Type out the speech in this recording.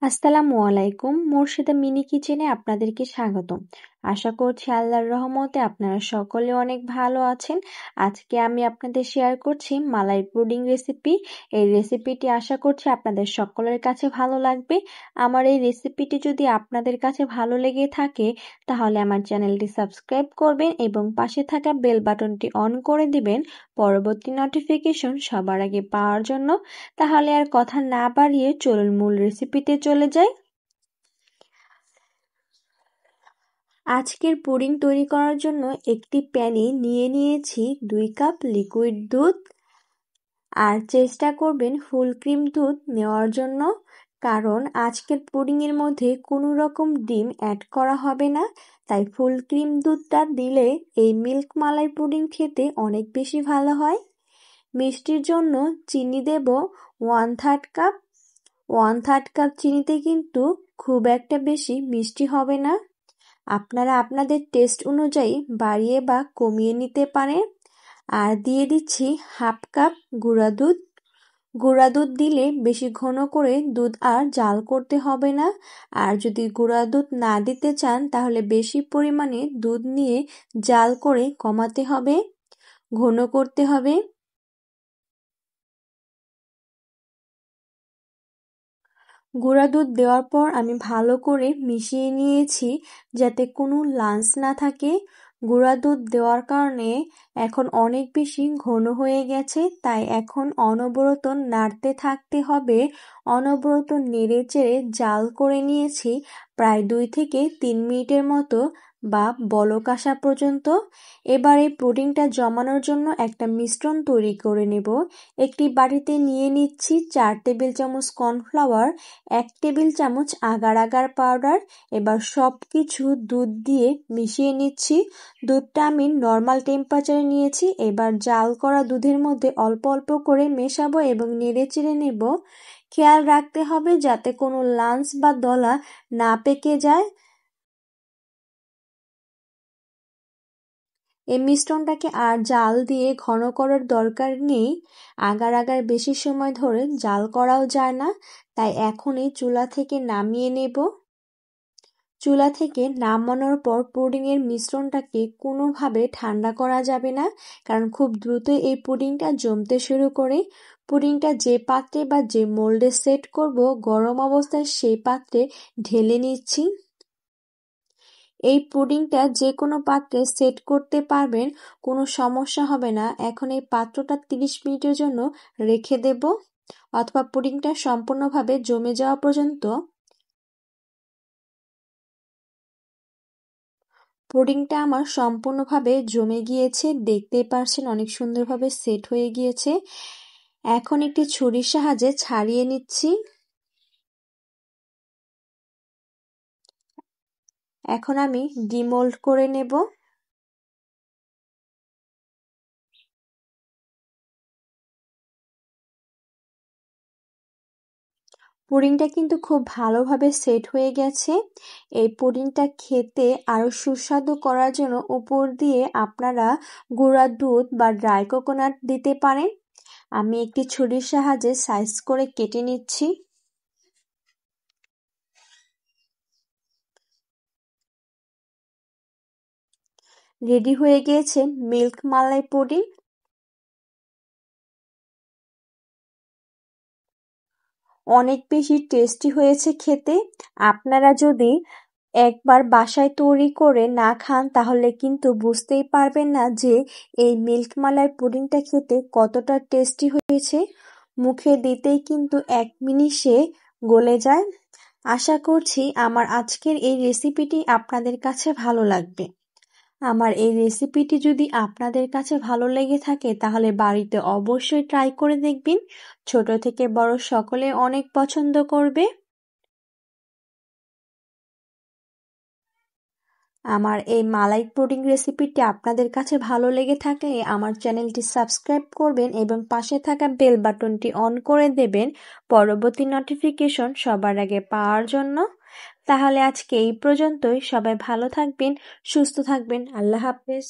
আসসালামু আলাইকুম। মোর্শেদা মিনি কিচেনে আপনাদেরকে স্বাগতম। আশা করছি আল্লাহর রহমতে আপনারা সকলে অনেক ভালো আছেন। আজকে আমি আপনাদের শেয়ার করছি মালাই পুডিং রেসিপি। এই রেসিপিটি আশা করছি আপনাদের সকলের কাছে ভালো লাগবে। আমার এই রেসিপিটি যদি আপনাদের কাছে ভালো লেগে থাকে তাহলে আমার চ্যানেলটি সাবস্ক্রাইব করবেন এবং পাশে থাকা বেল বাটনটি অন করে দিবেন পরবর্তী নোটিফিকেশন সবার আগে পাওয়ার জন্য। তাহলে আর কথা না বাড়িয়ে চলুন মূল রেসিপিতে চলে যাই। আজকের পুডিং তৈরি করার জন্য একটি প্যানে নিয়ে নিয়েছি 2 কাপ লিকুইড দুধ। আর চেষ্টা করবেন ফুল ক্রিম দুধ নেওয়ার জন্য, কারণ আজকের পুডিংয়ের মধ্যে কোনো রকম ডিম অ্যাড করা হবে না। তাই ফুল ক্রিম দুধটা দিলে এই মিল্ক মালাই পুডিং খেতে অনেক বেশি ভালো হয়। মিষ্টির জন্য চিনি দেব 1/3 কাপ। 1/3 কাপ চিনিতে কিন্তু খুব একটা বেশি মিষ্টি হবে না। আপনারা আপনাদের টেস্ট অনুযায়ী বাড়িয়ে বা কমিয়ে নিতে পারেন। আর দিয়ে দিচ্ছি 1/2 কাপ গুঁড়া দুধ। গুঁড়া দুধ দিলে বেশি ঘন করে দুধ আর জাল করতে হবে না। আর যদি গুঁড়া দুধ না দিতে চান তাহলে বেশি পরিমাণে দুধ নিয়ে জাল করে কমাতে হবে, ঘন করতে হবে। গুঁড়া দুধ দেওয়ার পর আমি ভালো করে মিশিয়ে নিয়েছি যাতে কোনো লাম্পস না থাকে। গুঁড়া দুধ দেওয়ার কারণে এখন অনেক বেশি ঘন হয়ে গেছে, তাই এখন অনবরত নাড়তে থাকতে হবে। অনবরত নেড়ে চেড়ে জাল করে নিয়েছি প্রায় 2 থেকে 3 মিনিটের মতো বা বলক আসা পর্যন্ত। এবার এই পুডিংটা জমানোর জন্য একটা মিশ্রণ তৈরি করে নেব। একটি বাটিতে নিয়ে নিচ্ছি 4 টেবিল চামচ কর্নফ্লাওয়ার, 1 টেবিল চামচ আগার আগার পাউডার। এবার সব কিছু দুধ দিয়ে মিশিয়ে নিচ্ছি। দুধটা আমি নর্মাল টেম্পারেচারে নিয়েছি। এবার জাল করা দুধের মধ্যে অল্প অল্প করে মেশাবো এবং নেড়ে চেড়ে নেব। খেয়াল রাখতে হবে যাতে কোনো লাম্পস বা দলা না পেকে যায়। এই মিশ্রণটাকে আর জাল দিয়ে ঘন করার দরকার নেই। আগার আগার বেশি সময় ধরে জাল করাও যায় না, তাই এখনই চুলা থেকে নামিয়ে নেব। চুলা থেকে নামানোর পর পুডিংয়ের মিশ্রণটাকে কোনোভাবে ঠান্ডা করা যাবে না, কারণ খুব দ্রুত এই পুডিংটা জমতে শুরু করে। পুডিংটা যে পাত্রে বা যে মোল্ডে সেট করব গরম অবস্থায় সেই পাত্রে ঢেলে নিচ্ছি। এই পুডিংটা যে কোনো পাত্রে সেট করতে পারবেন, কোনো সমস্যা হবে না। এখন এই পাত্রটা 30 মিনিটের জন্য রেখে দেব, অথবা পুডিংটা সম্পূর্ণভাবে জমে যাওয়া পর্যন্ত। পুডিংটা আমার সম্পূর্ণভাবে জমে গিয়েছে, দেখতেই পারছেন অনেক সুন্দরভাবে সেট হয়ে গিয়েছে। এখন একটি ছুরির সাহায্যে ছাড়িয়ে নিচ্ছি। এখন আমি ডিমোল্ড করে নেব। পুডিংটা কিন্তু খুব ভালোভাবে সেট হয়ে গেছে। এই পুডিংটা খেতে আরো সুস্বাদু করার জন্য উপর দিয়ে আপনারা গুঁড়া দুধ বা ড্রাই কোকোনাট দিতে পারেন। আমি একটি ছুরির সাহায্যে সাইজ করে কেটে নিচ্ছি। রেডি হয়ে গিয়েছে মিল্ক মালাই পুডিং। অনেক বেশি টেস্টি হয়েছে খেতে। আপনারা যদি একবার বাসায় তৈরি করে না খান তাহলে কিন্তু বুঝতেই পারবেন না যে এই মিল্ক মালাই পুডিংটা খেতে কতটা টেস্টি হয়েছে। মুখে দিতেই কিন্তু 1 নিমিষে গলে যায়। আশা করছি আমার আজকের এই রেসিপিটি আপনাদের কাছে ভালো লাগবে। আমার এই রেসিপিটি যদি আপনাদের কাছে ভালো লেগে থাকে তাহলে বাড়িতে অবশ্যই ট্রাই করে দেখবেন। ছোট থেকে বড় সকলে অনেক পছন্দ করবে। আমার এই মালাই পুডিং রেসিপিটি আপনাদের কাছে ভালো লেগে থাকলে আমার চ্যানেলটি সাবস্ক্রাইব করবেন এবং পাশে থাকা বেল বাটনটি অন করে দেবেন পরবর্তী নোটিফিকেশন সবার আগে পাওয়ার জন্য। তাহলে আজকে এই পর্যন্তই। সবাই ভালো থাকবেন, সুস্থ থাকবেন। আল্লাহ হাফেজ।